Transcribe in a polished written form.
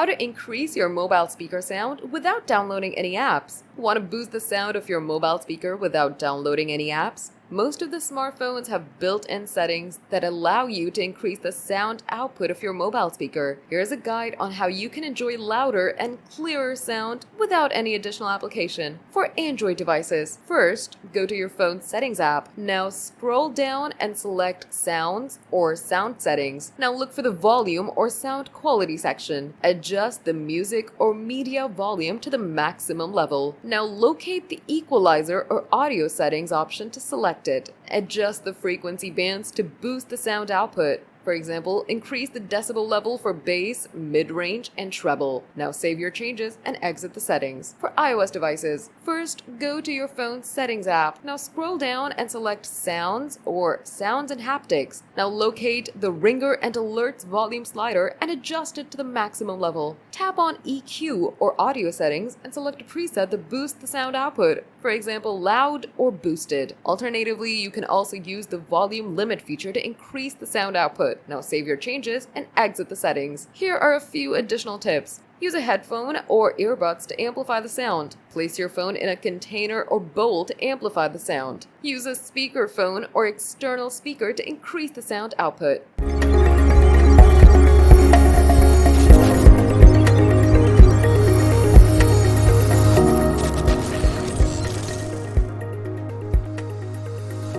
How to increase your mobile speaker sound without downloading any apps. Want to boost the sound of your mobile speaker without downloading any apps? Most of the smartphones have built-in settings that allow you to increase the sound output of your mobile speaker. Here's a guide on how you can enjoy louder and clearer sound without any additional application. For Android devices, first, go to your phone's settings app. Now scroll down and select Sounds or Sound Settings. Now look for the volume or sound quality section. Adjust the music or media volume to the maximum level. Now locate the equalizer or audio settings option to select it. Adjust the frequency bands to boost the sound output. For example, increase the decibel level for bass, mid-range, and treble. Now save your changes and exit the settings. For iOS devices, first go to your phone's settings app. Now scroll down and select Sounds or Sounds and Haptics. Now locate the ringer and alerts volume slider and adjust it to the maximum level. Tap on EQ or audio settings and select a preset that boosts the sound output. For example, loud or boosted. Alternatively, you can also use the volume limit feature to increase the sound output. Now save your changes and exit the settings. Here are a few additional tips. Use a headphone or earbuds to amplify the sound. Place your phone in a container or bowl to amplify the sound. Use a speakerphone or external speaker to increase the sound output.